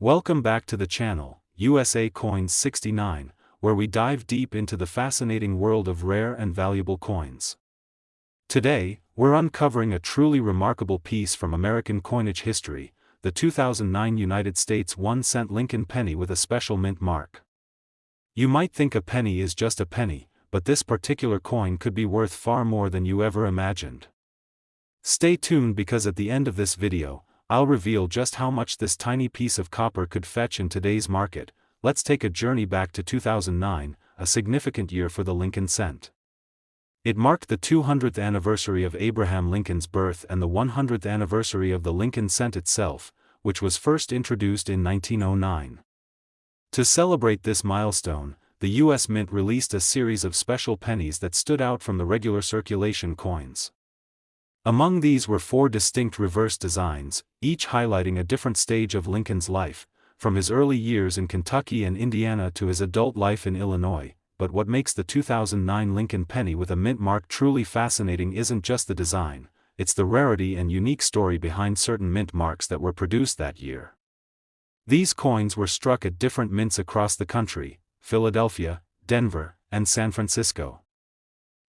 Welcome back to the channel, USA Coins 69, where we dive deep into the fascinating world of rare and valuable coins. Today, we're uncovering a truly remarkable piece from American coinage history, the 2009 United States 1-cent Lincoln penny with a special mint mark. You might think a penny is just a penny, but this particular coin could be worth far more than you ever imagined. Stay tuned because at the end of this video, I'll reveal just how much this tiny piece of copper could fetch in today's market. Let's take a journey back to 2009, a significant year for the Lincoln cent. It marked the 200th anniversary of Abraham Lincoln's birth and the 100th anniversary of the Lincoln cent itself, which was first introduced in 1909. To celebrate this milestone, the U.S. Mint released a series of special pennies that stood out from the regular circulation coins. Among these were 4 distinct reverse designs, each highlighting a different stage of Lincoln's life, from his early years in Kentucky and Indiana to his adult life in Illinois. But what makes the 2009 Lincoln penny with a mint mark truly fascinating isn't just the design, it's the rarity and unique story behind certain mint marks that were produced that year. These coins were struck at different mints across the country: Philadelphia, Denver, and San Francisco.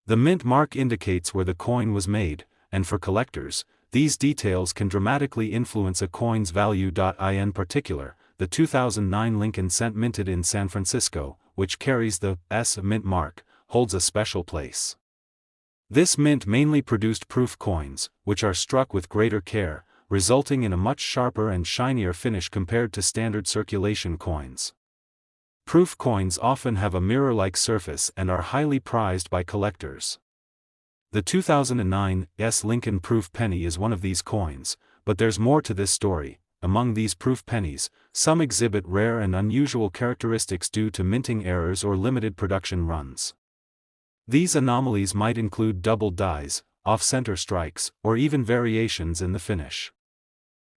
The mint mark indicates where the coin was made, and for collectors, these details can dramatically influence a coin's value. In particular, the 2009 Lincoln cent minted in San Francisco, which carries the S mint mark, holds a special place. This mint mainly produced proof coins, which are struck with greater care, resulting in a much sharper and shinier finish compared to standard circulation coins. Proof coins often have a mirror-like surface and are highly prized by collectors. The 2009 S Lincoln proof penny is one of these coins, but there's more to this story. Among these proof pennies, some exhibit rare and unusual characteristics due to minting errors or limited production runs. These anomalies might include doubled dies, off-center strikes, or even variations in the finish.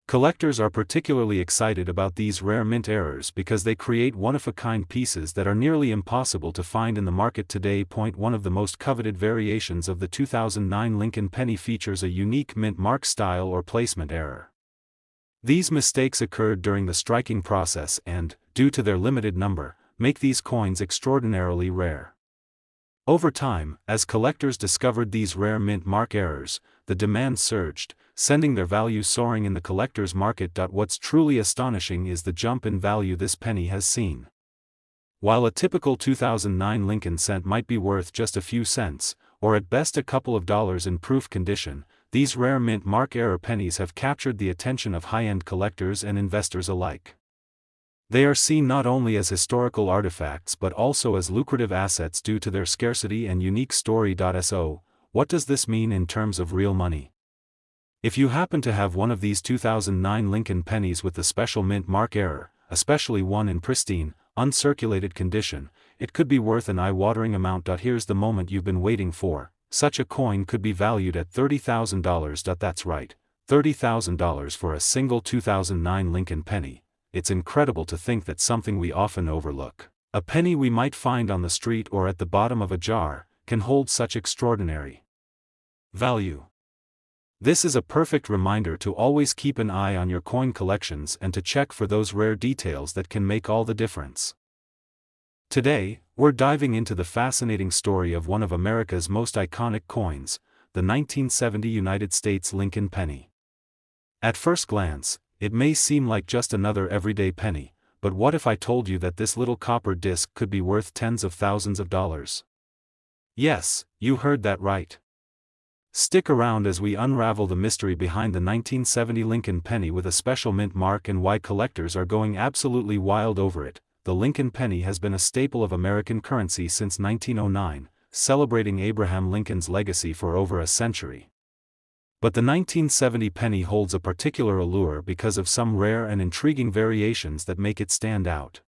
Collectors are particularly excited about these rare mint errors because they create one-of-a-kind pieces that are nearly impossible to find in the market today. One of the most coveted variations of the 2009 Lincoln penny features a unique mint mark style or placement error. These mistakes occurred during the striking process and, due to their limited number, make these coins extraordinarily rare. Over time, as collectors discovered these rare mint mark errors, the demand surged, sending their value soaring in the collector's market. What's truly astonishing is the jump in value this penny has seen. While a typical 2009 Lincoln cent might be worth just a few cents, or at best a couple of dollars in proof condition, these rare mint mark error pennies have captured the attention of high-end collectors and investors alike. They are seen not only as historical artifacts but also as lucrative assets due to their scarcity and unique story. So, what does this mean in terms of real money? If you happen to have one of these 2009 Lincoln pennies with the special mint mark error, especially one in pristine, uncirculated condition, it could be worth an eye-watering amount. Here's the moment you've been waiting for. Such a coin could be valued at $30,000. That's right, $30,000 for a single 2009 Lincoln penny. It's incredible to think that something we often overlook, a penny we might find on the street or at the bottom of a jar, can hold such extraordinary value. This is a perfect reminder to always keep an eye on your coin collections and to check for those rare details that can make all the difference. Today, we're diving into the fascinating story of one of America's most iconic coins, the 1970 United States Lincoln penny. At first glance, it may seem like just another everyday penny, but what if I told you that this little copper disc could be worth tens of thousands of dollars? Yes, you heard that right. Stick around as we unravel the mystery behind the 1970 Lincoln penny with a special mint mark and why collectors are going absolutely wild over it. The Lincoln penny has been a staple of American currency since 1909, celebrating Abraham Lincoln's legacy for over a century. But the 1970 penny holds a particular allure because of some rare and intriguing variations that make it stand out.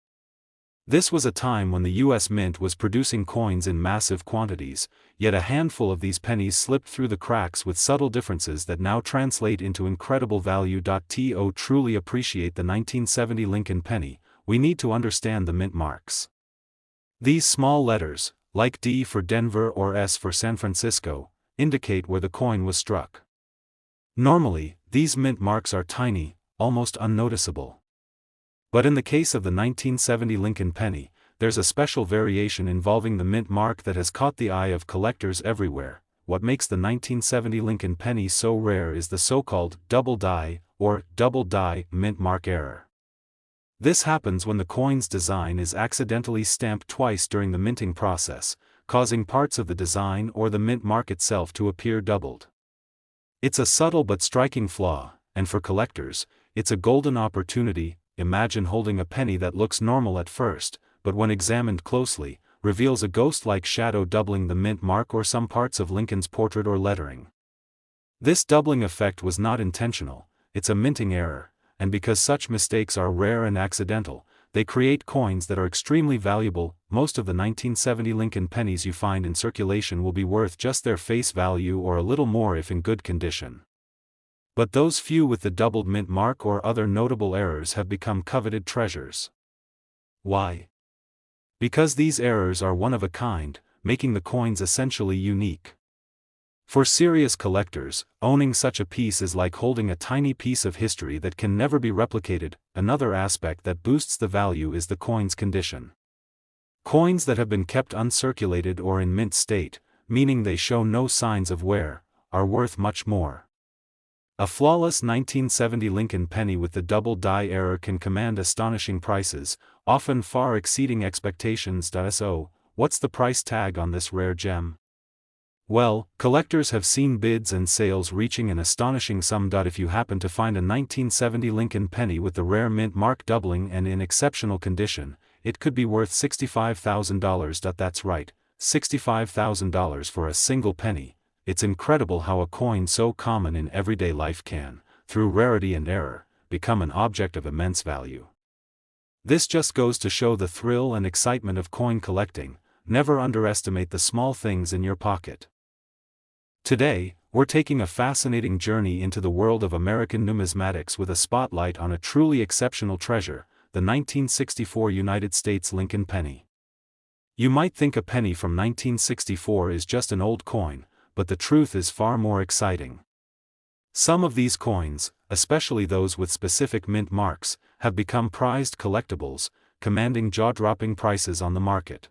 This was a time when the U.S. Mint was producing coins in massive quantities, yet a handful of these pennies slipped through the cracks with subtle differences that now translate into incredible value. To truly appreciate the 1970 Lincoln penny, we need to understand the mint marks. These small letters, like D for Denver or S for San Francisco, indicate where the coin was struck. Normally, these mint marks are tiny, almost unnoticeable. But in the case of the 1970 Lincoln penny, there's a special variation involving the mint mark that has caught the eye of collectors everywhere. What makes the 1970 Lincoln penny so rare is the so-called double die, or double die, mint mark error. This happens when the coin's design is accidentally stamped twice during the minting process, causing parts of the design or the mint mark itself to appear doubled. It's a subtle but striking flaw, and for collectors, it's a golden opportunity. Imagine holding a penny that looks normal at first, but when examined closely, reveals a ghost-like shadow doubling the mint mark or some parts of Lincoln's portrait or lettering. This doubling effect was not intentional, it's a minting error, and because such mistakes are rare and accidental, they create coins that are extremely valuable. Most of the 1970 Lincoln pennies you find in circulation will be worth just their face value or a little more if in good condition. But those few with the doubled mint mark or other notable errors have become coveted treasures. Why? Because these errors are one of a kind, making the coins essentially unique. For serious collectors, owning such a piece is like holding a tiny piece of history that can never be replicated. Another aspect that boosts the value is the coin's condition. Coins that have been kept uncirculated or in mint state, meaning they show no signs of wear, are worth much more. A flawless 1970 Lincoln penny with the double die error can command astonishing prices, often far exceeding expectations. So, what's the price tag on this rare gem? Well, collectors have seen bids and sales reaching an astonishing sum. If you happen to find a 1970 Lincoln penny with the rare mint mark doubling and in exceptional condition, it could be worth $65,000. That's right, $65,000 for a single penny. It's incredible how a coin so common in everyday life can, through rarity and error, become an object of immense value. This just goes to show the thrill and excitement of coin collecting. Never underestimate the small things in your pocket. Today, we're taking a fascinating journey into the world of American numismatics with a spotlight on a truly exceptional treasure, the 1964 United States Lincoln penny. You might think a penny from 1964 is just an old coin, but the truth is far more exciting. Some of these coins, especially those with specific mint marks, have become prized collectibles, commanding jaw-dropping prices on the market.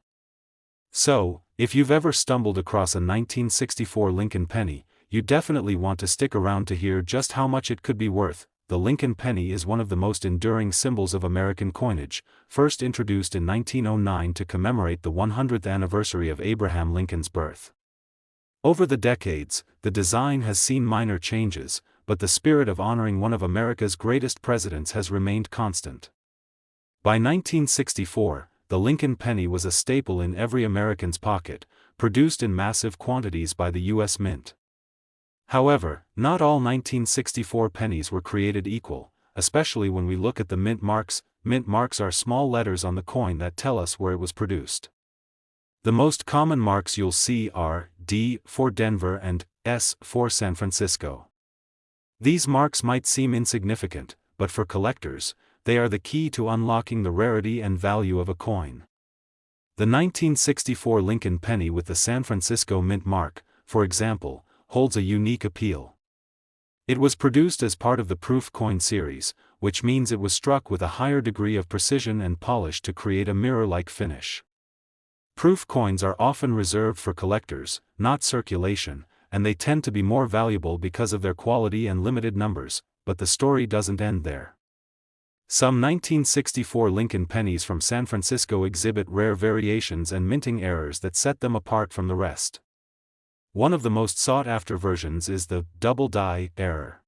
So, if you've ever stumbled across a 1964 Lincoln penny, you definitely want to stick around to hear just how much it could be worth. The Lincoln penny is one of the most enduring symbols of American coinage, first introduced in 1909 to commemorate the 100th anniversary of Abraham Lincoln's birth. Over the decades, the design has seen minor changes, but the spirit of honoring one of America's greatest presidents has remained constant. By 1964, the Lincoln penny was a staple in every American's pocket, produced in massive quantities by the U.S. Mint. However, not all 1964 pennies were created equal, especially when we look at the mint marks. Mint marks are small letters on the coin that tell us where it was produced. The most common marks you'll see are D for Denver and S for San Francisco. These marks might seem insignificant, but for collectors, they are the key to unlocking the rarity and value of a coin. The 1964 Lincoln penny with the San Francisco mint mark, for example, holds a unique appeal. It was produced as part of the proof coin series, which means it was struck with a higher degree of precision and polish to create a mirror-like finish. Proof coins are often reserved for collectors, not circulation, and they tend to be more valuable because of their quality and limited numbers, but the story doesn't end there. Some 1964 Lincoln pennies from San Francisco exhibit rare variations and minting errors that set them apart from the rest. One of the most sought-after versions is the double die error.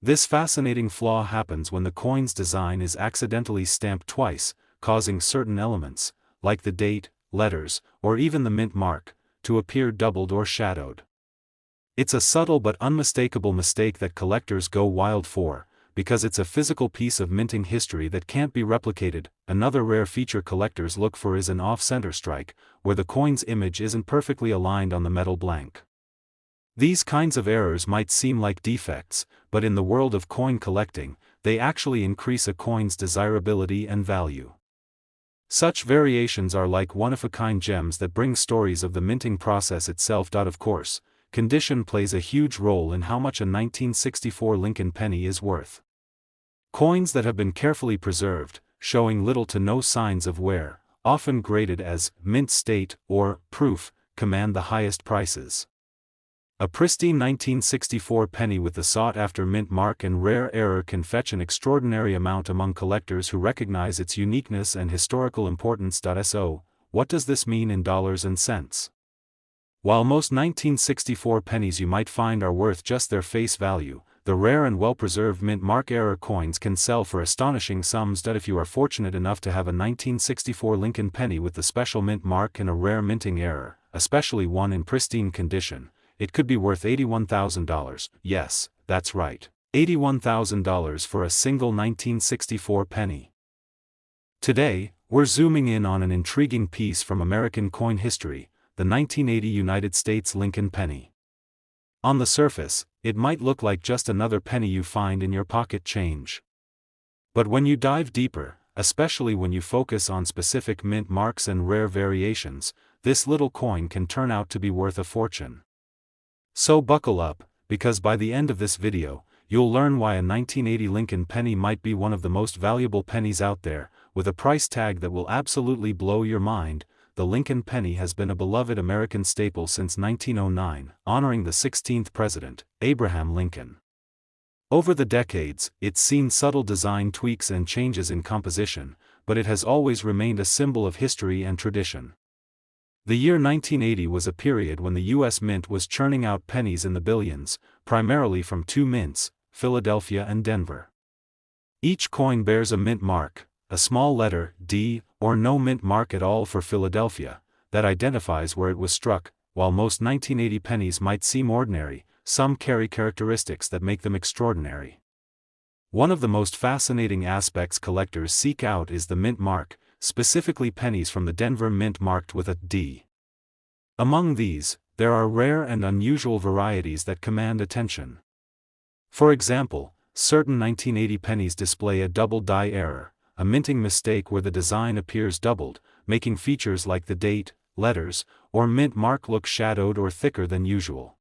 This fascinating flaw happens when the coin's design is accidentally stamped twice, causing certain elements, like the date, letters, or even the mint mark, to appear doubled or shadowed. It's a subtle but unmistakable mistake that collectors go wild for, because it's a physical piece of minting history that can't be replicated. Another rare feature collectors look for is an off-center strike, where the coin's image isn't perfectly aligned on the metal blank. These kinds of errors might seem like defects, but in the world of coin collecting, they actually increase a coin's desirability and value. Such variations are like one-of-a-kind gems that bring stories of the minting process itself. Of course, condition plays a huge role in how much a 1964 Lincoln penny is worth. Coins that have been carefully preserved, showing little to no signs of wear, often graded as mint state or proof, command the highest prices. A pristine 1964 penny with the sought-after mint mark and rare error can fetch an extraordinary amount among collectors who recognize its uniqueness and historical importance. So, what does this mean in dollars and cents? While most 1964 pennies you might find are worth just their face value, the rare and well-preserved mint mark error coins can sell for astonishing sums. If you are fortunate enough to have a 1964 Lincoln penny with the special mint mark and a rare minting error, especially one in pristine condition, it could be worth $81,000. Yes, that's right, $81,000 for a single 1964 penny. Today, we're zooming in on an intriguing piece from American coin history, the 1980 United States Lincoln penny. On the surface, it might look like just another penny you find in your pocket change. But when you dive deeper, especially when you focus on specific mint marks and rare variations, this little coin can turn out to be worth a fortune. So buckle up, because by the end of this video, you'll learn why a 1980 Lincoln penny might be one of the most valuable pennies out there, with a price tag that will absolutely blow your mind. The Lincoln penny has been a beloved American staple since 1909, honoring the 16th president, Abraham Lincoln. Over the decades, it's seen subtle design tweaks and changes in composition, but it has always remained a symbol of history and tradition. The year 1980 was a period when the U.S. Mint was churning out pennies in the billions, primarily from two mints, Philadelphia and Denver. Each coin bears a mint mark, a small letter, D, or no mint mark at all for Philadelphia, that identifies where it was struck. While most 1980 pennies might seem ordinary, some carry characteristics that make them extraordinary. One of the most fascinating aspects collectors seek out is the mint mark, specifically pennies from the Denver Mint marked with a D. Among these, there are rare and unusual varieties that command attention. For example, certain 1980 pennies display a double die error, a minting mistake where the design appears doubled, making features like the date, letters, or mint mark look shadowed or thicker than usual.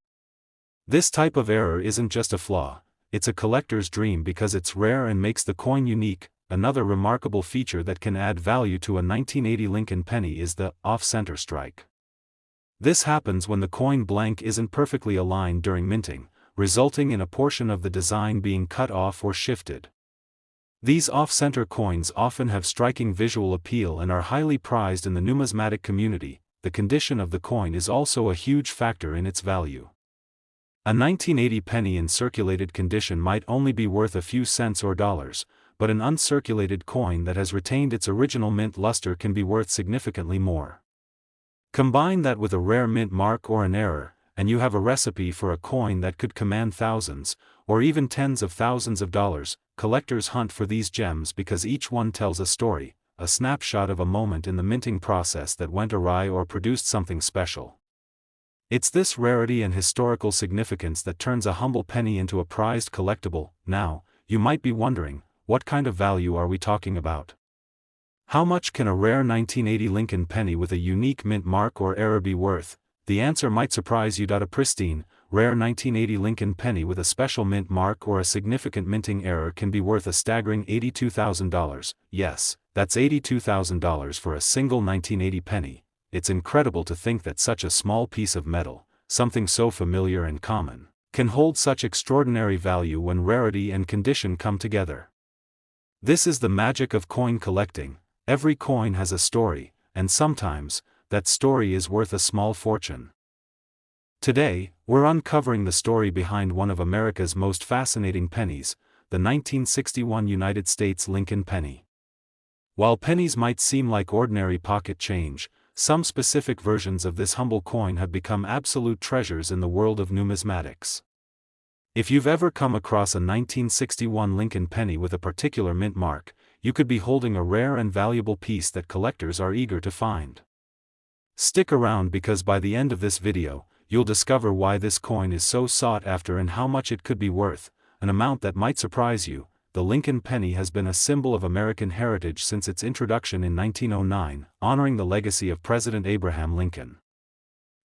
This type of error isn't just a flaw, it's a collector's dream because it's rare and makes the coin unique. Another remarkable feature that can add value to a 1980 Lincoln penny is the off-center strike. This happens when the coin blank isn't perfectly aligned during minting, resulting in a portion of the design being cut off or shifted. These off-center coins often have striking visual appeal and are highly prized in the numismatic community. The condition of the coin is also a huge factor in its value. A 1980 penny in circulated condition might only be worth a few cents or dollars, but an uncirculated coin that has retained its original mint luster can be worth significantly more. Combine that with a rare mint mark or an error, and you have a recipe for a coin that could command thousands, or even tens of thousands of dollars. Collectors hunt for these gems because each one tells a story, a snapshot of a moment in the minting process that went awry or produced something special. It's this rarity and historical significance that turns a humble penny into a prized collectible. Now, you might be wondering, what kind of value are we talking about? How much can a rare 1980 Lincoln penny with a unique mint mark or error be worth? The answer might surprise you. A pristine, rare 1980 Lincoln penny with a special mint mark or a significant minting error can be worth a staggering $82,000. Yes, that's $82,000 for a single 1980 penny. It's incredible to think that such a small piece of metal, something so familiar and common, can hold such extraordinary value when rarity and condition come together. This is the magic of coin collecting. Every coin has a story, and sometimes, that story is worth a small fortune. Today, we're uncovering the story behind one of America's most fascinating pennies, the 1961 United States Lincoln penny. While pennies might seem like ordinary pocket change, some specific versions of this humble coin have become absolute treasures in the world of numismatics. If you've ever come across a 1961 Lincoln penny with a particular mint mark, you could be holding a rare and valuable piece that collectors are eager to find. Stick around because by the end of this video, you'll discover why this coin is so sought after and how much it could be worth, an amount that might surprise you. The Lincoln penny has been a symbol of American heritage since its introduction in 1909, honoring the legacy of President Abraham Lincoln.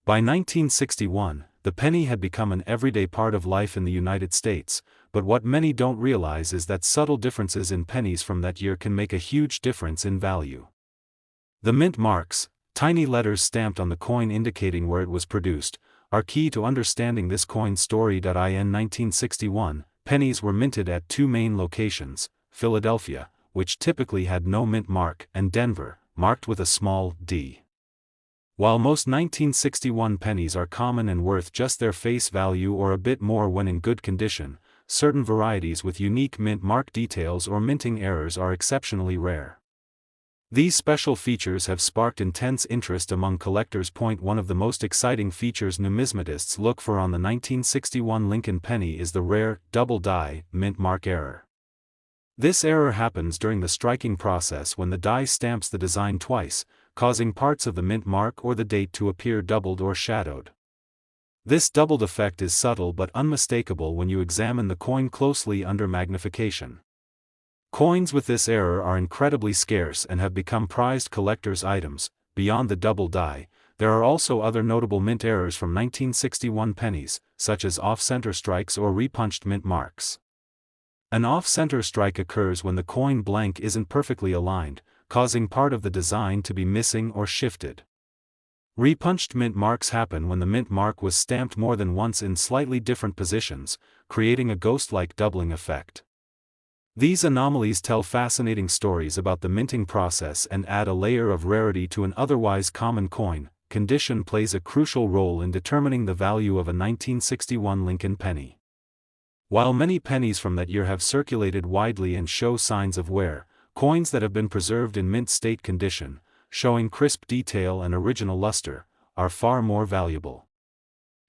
By 1961, the penny had become an everyday part of life in the United States, but what many don't realize is that subtle differences in pennies from that year can make a huge difference in value. The mint marks, tiny letters stamped on the coin indicating where it was produced, are key to understanding this coin's story. In 1961, pennies were minted at two main locations, Philadelphia, which typically had no mint mark, and Denver, marked with a small d. While most 1961 pennies are common and worth just their face value or a bit more when in good condition, certain varieties with unique mint mark details or minting errors are exceptionally rare. These special features have sparked intense interest among collectors. One of the most exciting features numismatists look for on the 1961 Lincoln penny is the rare, double die, mint mark error. This error happens during the striking process when the die stamps the design twice, causing parts of the mint mark or the date to appear doubled or shadowed. This doubled effect is subtle but unmistakable when you examine the coin closely under magnification. Coins with this error are incredibly scarce and have become prized collector's items. Beyond the double die, there are also other notable mint errors from 1961 pennies, such as off-center strikes or repunched mint marks. An off-center strike occurs when the coin blank isn't perfectly aligned, causing part of the design to be missing or shifted. Repunched mint marks happen when the mint mark was stamped more than once in slightly different positions, creating a ghost-like doubling effect. These anomalies tell fascinating stories about the minting process and add a layer of rarity to an otherwise common coin. Condition plays a crucial role in determining the value of a 1961 Lincoln penny. While many pennies from that year have circulated widely and show signs of wear, coins that have been preserved in mint state condition, showing crisp detail and original luster, are far more valuable.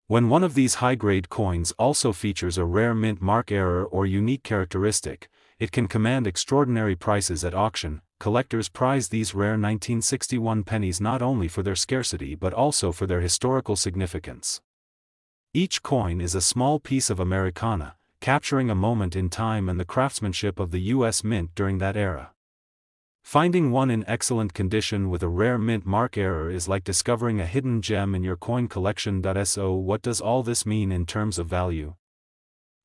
When one of these high-grade coins also features a rare mint mark error or unique characteristic, it can command extraordinary prices at auction. Collectors prize these rare 1961 pennies not only for their scarcity but also for their historical significance. Each coin is a small piece of Americana, capturing a moment in time and the craftsmanship of the U.S. Mint during that era. Finding one in excellent condition with a rare mint mark error is like discovering a hidden gem in your coin collection. So what does all this mean in terms of value?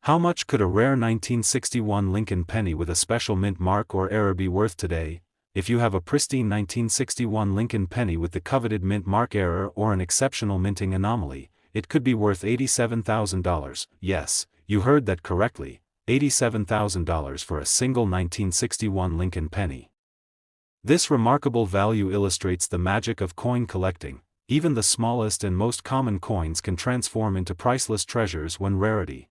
How much could a rare 1961 Lincoln penny with a special mint mark or error be worth today? If you have a pristine 1961 Lincoln penny with the coveted mint mark error or an exceptional minting anomaly, it could be worth $87,000. Yes, you heard that correctly, $87,000 for a single 1961 Lincoln penny. This remarkable value illustrates the magic of coin collecting. Even the smallest and most common coins can transform into priceless treasures when rarity,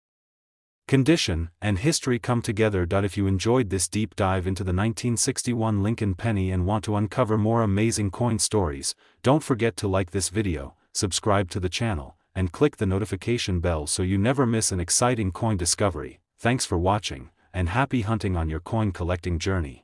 condition, and history come together. If you enjoyed this deep dive into the 1961 Lincoln penny and want to uncover more amazing coin stories, don't forget to like this video, subscribe to the channel, and click the notification bell so you never miss an exciting coin discovery. Thanks for watching, and happy hunting on your coin collecting journey.